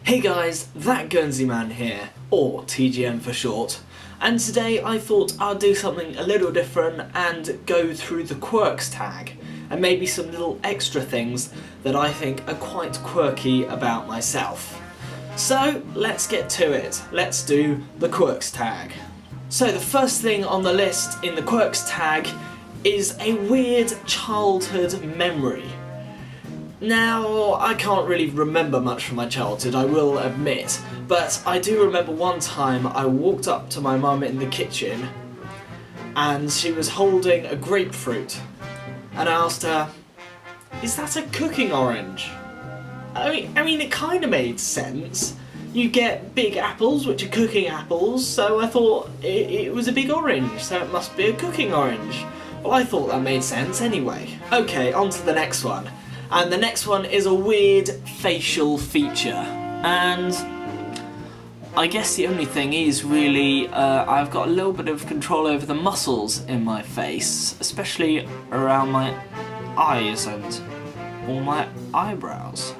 Hey guys, That Guernsey Man here, or TGM for short, and today I thought I'd do something a little different and go through the Quirks tag, and maybe some little extra things that I think are quite quirky about myself. So let's get to it, let's do the Quirks tag. So the first thing on the list in the Quirks tag is a weird childhood memory. Now, I can't really remember much from my childhood, I will admit, but I do remember one time I walked up to my mum in the kitchen and she was holding a grapefruit, and I asked her, "Is that a cooking orange?" I mean it kind of made sense. You get big apples, which are cooking apples, so I thought it was a big orange, so it must be a cooking orange. Well, I thought that made sense anyway. Okay, on to the next one. And the next one is a weird facial feature, and I guess the only thing is really I've got a little bit of control over the muscles in my face, especially around my eyes and all my eyebrows.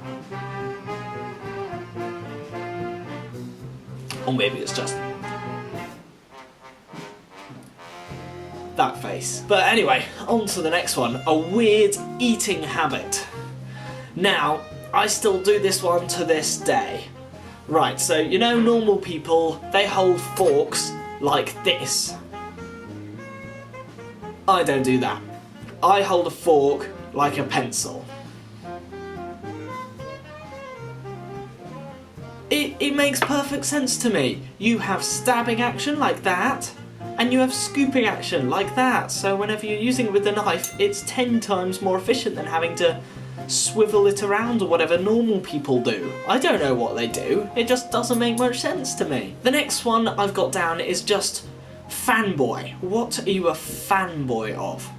Or maybe it's just that face. But anyway, on to the next one, a weird eating habit. Now, I still do this one to this day. Right, so you know normal people, they hold forks like this. I don't do that. I hold a fork like a pencil. It makes perfect sense to me. You have stabbing action like that, and you have scooping action like that, so whenever you're using it with the knife, it's 10 times more efficient than having to swivel it around or whatever normal people do. I don't know what they do, it just doesn't make much sense to me. The next one I've got down is just fanboy. What are you a fanboy of?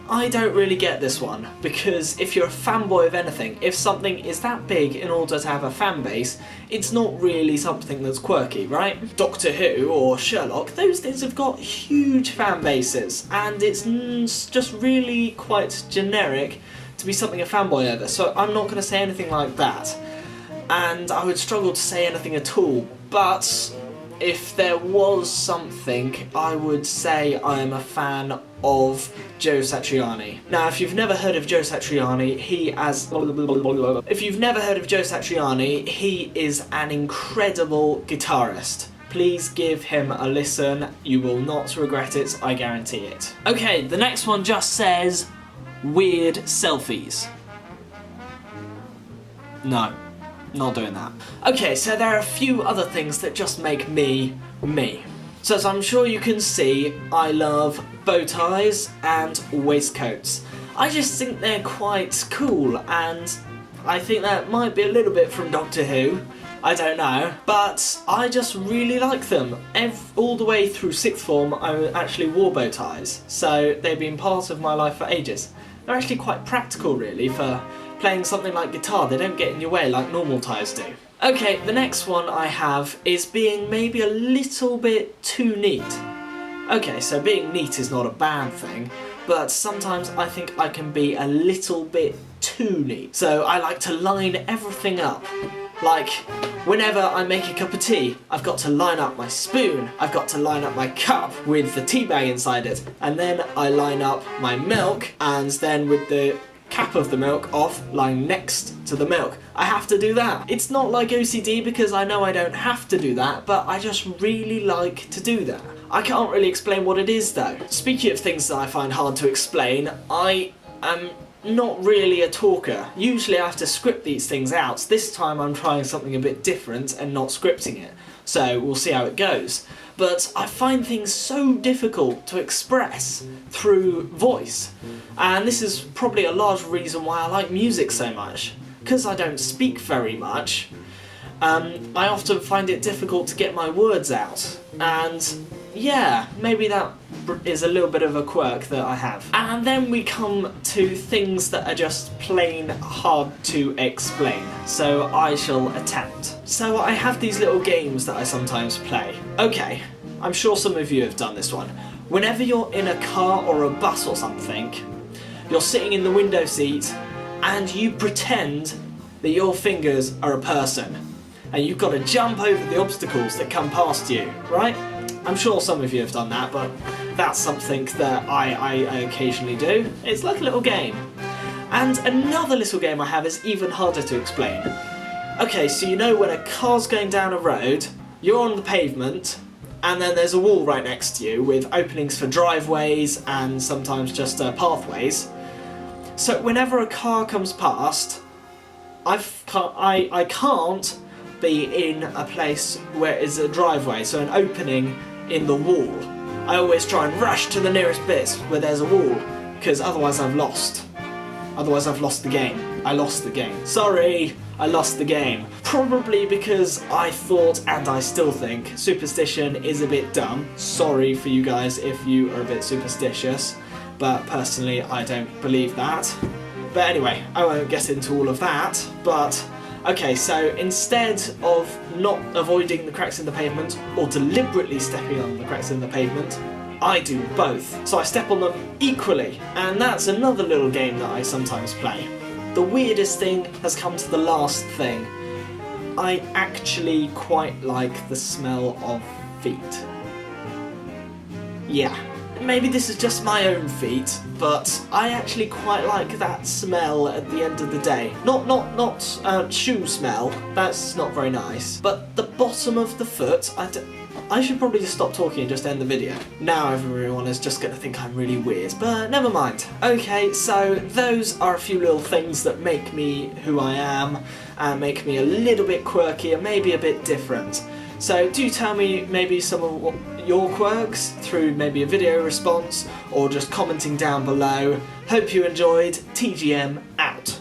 I don't really get this one, because if you're a fanboy of anything, if something is that big in order to have a fan base, it's not really something that's quirky, right? Doctor Who or Sherlock, those things have got huge fan bases, and it's just really quite generic to be something a fanboy over, so I'm not going to say anything like that. And I would struggle to say anything at all, but if there was something, I would say I am a fan of Joe Satriani. Now, if you've never heard of Joe Satriani, he is an incredible guitarist. Please give him a listen, you will not regret it, I guarantee it. Okay, the next one just says, weird selfies. No. Not doing that. Okay, so there are a few other things that just make me, me. So as I'm sure you can see, I love bow ties and waistcoats. I just think they're quite cool, and I think that might be a little bit from Doctor Who. I don't know, but I just really like them. All the way through 6th form, I actually wore bow ties, so they've been part of my life for ages. They're actually quite practical, really, for playing something like guitar. They don't get in your way like normal ties do. Okay, the next one I have is being maybe a little bit too neat. Okay, so being neat is not a bad thing, but sometimes I think I can be a little bit too neat. So I like to line everything up. Like, whenever I make a cup of tea, I've got to line up my spoon, I've got to line up my cup with the tea bag inside it, and then I line up my milk, and then with the cap of the milk off, lying next to the milk. I have to do that. It's not like OCD because I know I don't have to do that, but I just really like to do that. I can't really explain what it is though. Speaking of things that I find hard to explain, I am not really a talker. Usually I have to script these things out. This time I'm trying something a bit different and not scripting it. So we'll see how it goes. But I find things so difficult to express through voice. And this is probably a large reason why I like music so much. Because I don't speak very much, I often find it difficult to get my words out. And yeah, maybe that is a little bit of a quirk that I have. And then we come to things that are just plain hard to explain, so I shall attempt. So I have these little games that I sometimes play. Okay, I'm sure some of you have done this one. Whenever you're in a car or a bus or something, you're sitting in the window seat and you pretend that your fingers are a person and you've got to jump over the obstacles that come past you, right? I'm sure some of you have done that, but that's something that I occasionally do. It's like a little game. And another little game I have is even harder to explain. Okay, so you know when a car's going down a road, you're on the pavement, and then there's a wall right next to you with openings for driveways and sometimes just pathways. So whenever a car comes past, I can't be in a place where it's a driveway, so an opening in the wall. I always try and rush to the nearest bits where there's a wall, because otherwise I've lost. Otherwise I've lost the game. I lost the game. Sorry, I lost the game. Probably because I thought, and I still think, superstition is a bit dumb. Sorry for you guys if you are a bit superstitious, but personally I don't believe that. But anyway, I won't get into all of that, but okay, so instead of not avoiding the cracks in the pavement or deliberately stepping on the cracks in the pavement, I do both. So I step on them equally, and that's another little game that I sometimes play. The weirdest thing has come to the last thing. I actually quite like the smell of feet. Yeah. Maybe this is just my own feet, but I actually quite like that smell at the end of the day. Not shoe smell, that's not very nice, but the bottom of the foot, I should probably just stop talking and just end the video. Now everyone is just going to think I'm really weird, but never mind. Okay, so those are a few little things that make me who I am, and make me a little bit quirky and maybe a bit different. So do tell me maybe some of what your quirks through maybe a video response or just commenting down below. Hope you enjoyed. TGM out.